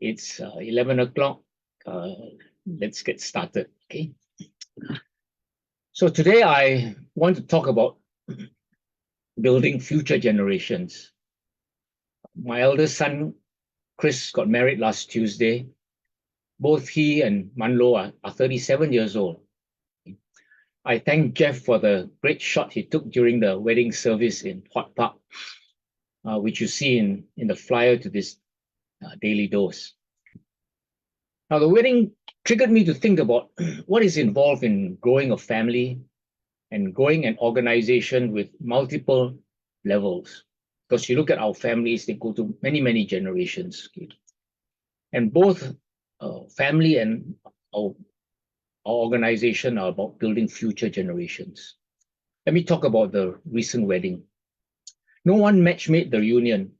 It's 11 o'clock. Let's get started, okay? So today I want to talk about building future generations. My eldest son, Chris, got married last Tuesday. Both he and Manlo are 37 years old. I thank Jeff for the great shot he took during the wedding service in Hot Park, which you see in the flyer to this daily dose. Now, the wedding triggered me to think about what is involved in growing a family and growing an organization with multiple levels. Because you look at our families, they go to many, many generations. Okay? And both family and our organization are about building future generations. Let me talk about the recent wedding. No one match made the reunion.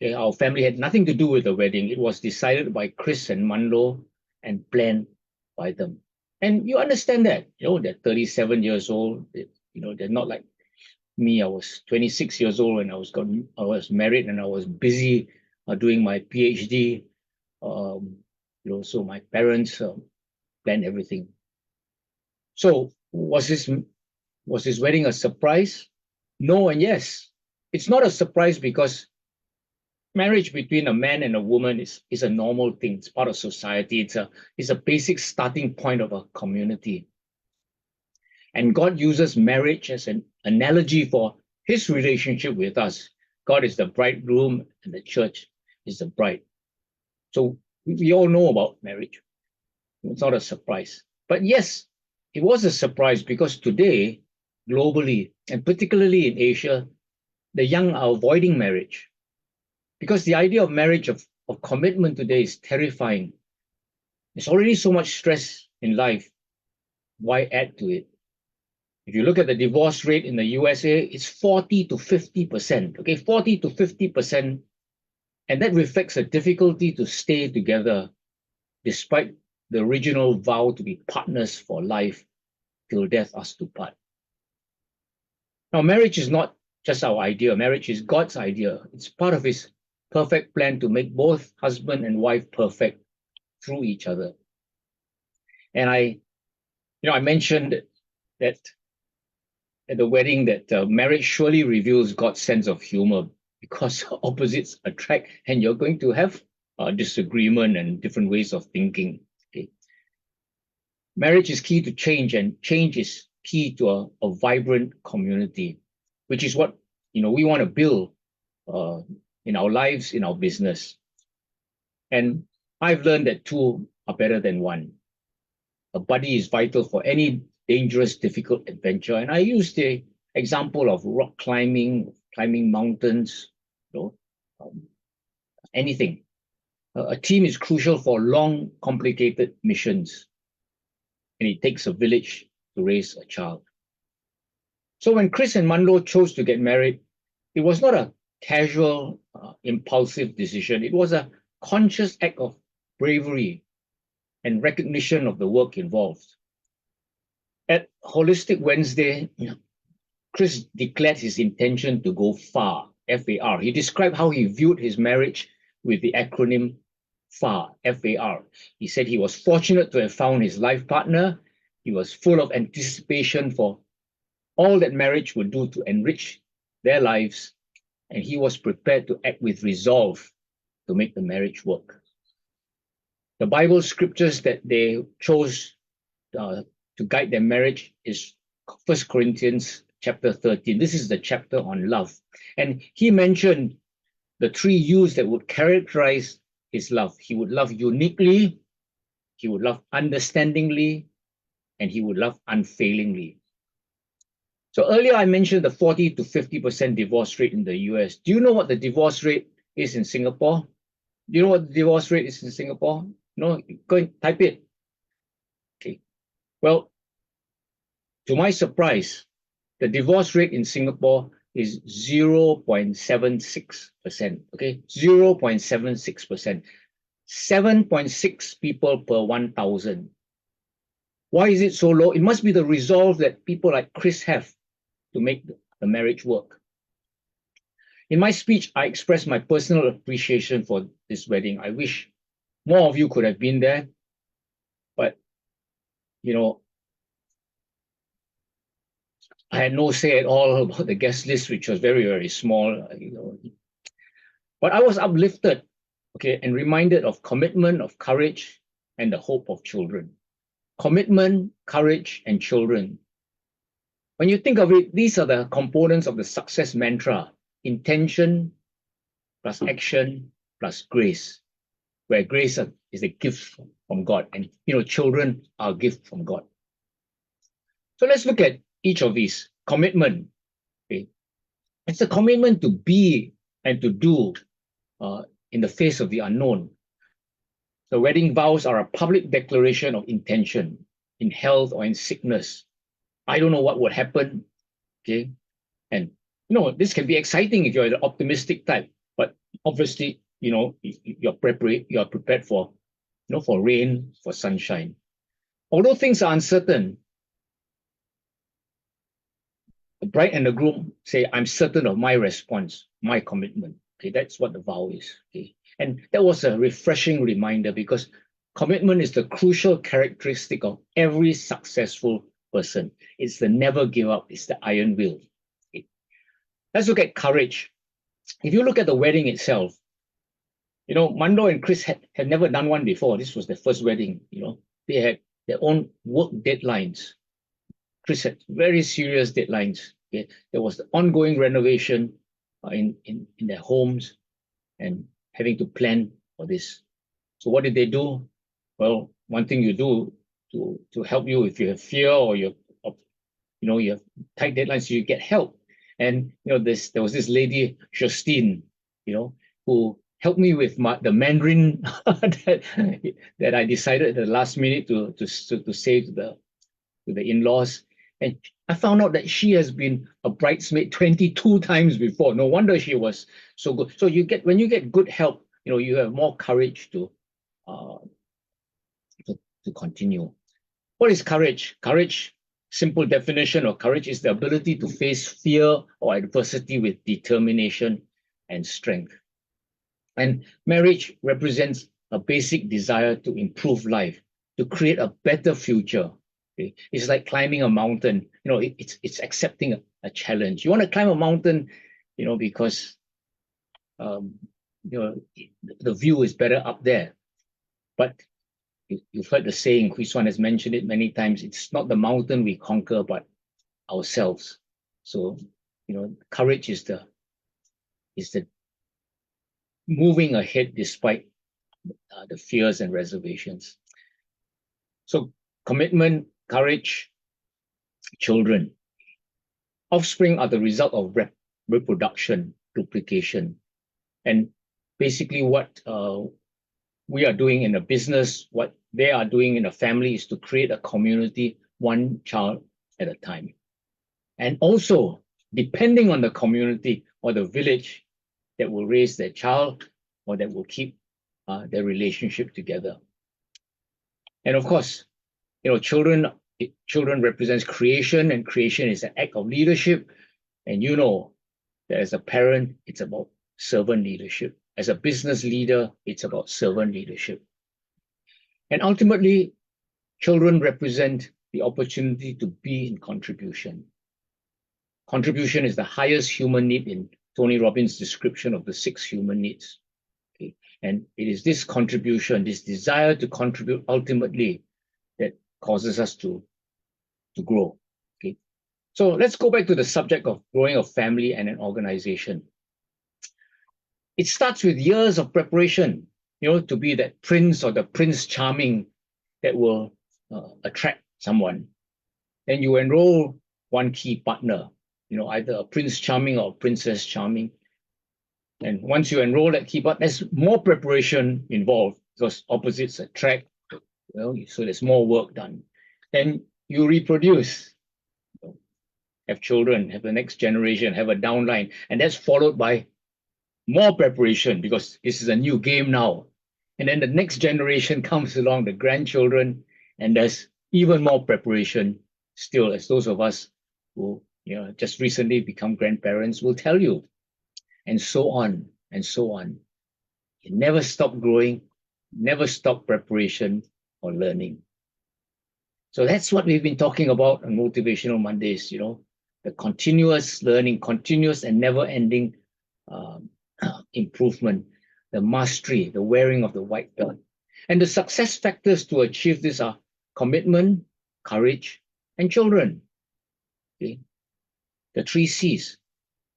Okay, our family had nothing to do with the wedding. It was decided by Chris and Manlo and planned by them. And you understand that, they're 37 years old. They're not like me. I was 26 years old when I was married and I was busy doing my PhD. So my parents planned everything. So was this wedding a surprise? No and yes. It's not a surprise because marriage between a man and a woman is a normal thing. It's part of society. It's a basic starting point of a community. And God uses marriage as an analogy for his relationship with us. God is the bridegroom and the church is the bride. So we all know about marriage. It's not a surprise. But yes, it was a surprise because today, globally, and particularly in Asia, the young are avoiding marriage. Because the idea of marriage, of commitment today is terrifying. There's already so much stress in life. Why add to it? If you look at the divorce rate in the USA, it's 40 to 50%. Okay, 40 to 50%. And that reflects a difficulty to stay together despite the original vow to be partners for life till death us to part. Now, marriage is not just our idea. Marriage is God's idea. It's part of his perfect plan to make both husband and wife perfect through each other. And I mentioned that at the wedding that marriage surely reveals God's sense of humor because opposites attract and you're going to have disagreement and different ways of thinking. Okay? Marriage is key to change and change is key to a vibrant community, which is what we want to build in our lives, in our business. And I've learned that two are better than one. A buddy is vital for any dangerous, difficult adventure. And I use the example of rock climbing mountains, anything. A team is crucial for long, complicated missions. And it takes a village to raise a child. So when Chris and Manlo chose to get married, it was not a casual, impulsive decision. It was a conscious act of bravery and recognition of the work involved. At Holistic Wednesday, Chris declared his intention to go far, F-A-R. He described how he viewed his marriage with the acronym FAR, F-A-R. He said he was fortunate to have found his life partner. He was full of anticipation for all that marriage would do to enrich their lives, and he was prepared to act with resolve to make the marriage work. The Bible scriptures that they chose to guide their marriage is 1 Corinthians chapter 13. This is the chapter on love. And he mentioned the three U's that would characterize his love. He would love uniquely, he would love understandingly, and he would love unfailingly. So earlier I mentioned the 40 to 50% divorce rate in the US. Do you know what the divorce rate is in Singapore? Do you know what the divorce rate is in Singapore? No, go and type it. Okay. Well, to my surprise, the divorce rate in Singapore is 0.76%. Okay, 0.76%. 7.6 people per 1,000. Why is it so low? It must be the resolve that people like Chris have to make the marriage work. In my speech, I expressed my personal appreciation for this wedding. I wish More of you could have been there, but I had no say at all about the guest list, which was very, very small. But I was uplifted, okay, and reminded of commitment, of courage, and the hope of children. Commitment, courage, and children. When you think of it, these are the components of the success mantra: intention plus action plus grace, where grace is a gift from God, and children are a gift from God. So let's look at each of these. Commitment. Okay. It's a commitment to be and to do in the face of the unknown. The wedding vows are a public declaration of intention in health or in sickness. I don't know what would happen, okay? And this can be exciting if you're the optimistic type, but obviously, you're prepared for, for rain, for sunshine. Although things are uncertain, the bride and the groom say, I'm certain of my response, my commitment. Okay, that's what the vow is. Okay. And that was a refreshing reminder, because commitment is the crucial characteristic of every successful person. It's the never give up. It's the iron will. Okay. Let's look at courage. If you look at the wedding itself, Mando and Chris had never done one before. This was their first wedding. They had their own work deadlines. Chris had very serious deadlines. Okay. There was the ongoing renovation in their homes, and having to plan for this. So what did they do? Well, one thing you do to help you if you have fear or you have tight deadlines, you get help. And there was this lady, Justine, who helped me with the Mandarin that I decided at the last minute to say to the in-laws. And I found out that she has been a bridesmaid 22 times before. No wonder she was so good. So when you get good help, you have more courage to continue. What is courage? Courage, simple definition of courage, is the ability to face fear or adversity with determination and strength. And marriage represents a basic desire to improve life, to create a better future. Okay? It's like climbing a mountain. It's accepting a challenge. You want to climb a mountain, because the view is better up there. But you've heard the saying, Chris Wan has mentioned it many times, it's not the mountain we conquer, but ourselves. So, courage is the moving ahead despite the fears and reservations. So, commitment, courage, children. Offspring are the result of reproduction, duplication. And basically what we are doing in a business, what they are doing in a family, is to create a community, one child at a time. And also, depending on the community or the village that will raise their child or that will keep their relationship together. And of course, children represents creation, and creation is an act of leadership. And that as a parent, it's about servant leadership. As a business leader, it's about servant leadership. And ultimately, children represent the opportunity to be in contribution. Contribution is the highest human need in Tony Robbins' description of the 6 human needs. Okay? And it is this contribution, this desire to contribute ultimately, that causes us to grow. Okay? So let's go back to the subject of growing a family and an organization. It starts with years of preparation, to be that prince or the prince charming that will attract someone. Then you enroll one key partner, either a prince charming or a princess charming. And once you enroll that key partner, there's more preparation involved, because opposites attract, so there's more work done. Then you reproduce, have children, have the next generation, have a downline, and that's followed by more preparation, because this is a new game now. And then the next generation comes along, the grandchildren, and there's even more preparation still, as those of us who just recently become grandparents will tell you, and so on and so on. You never stop growing, never stop preparation or learning. So that's what we've been talking about on Motivational Mondays, the continuous learning, continuous and never-ending um, improvement, the mastery, the wearing of the white belt. And the success factors to achieve this are commitment, courage, and children. Okay? The 3 C's.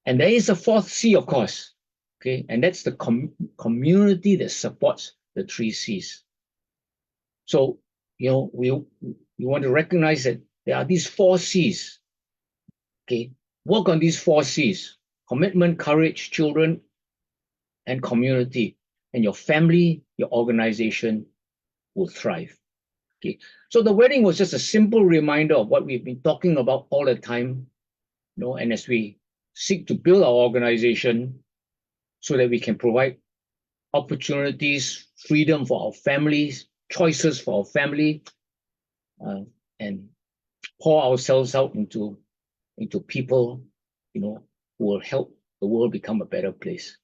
And there is a 4th C, of course. Okay, and that's the community that supports the 3 C's. So, we want to recognize that there are these 4 C's. Okay, work on these 4 C's: commitment, courage, children, and community. And your family, your organization will thrive. Okay, so the wedding was just a simple reminder of what we've been talking about all the time. And as we seek to build our organization so that we can provide opportunities, freedom for our families, choices for our family, and pour ourselves out into people, who will help the world become a better place.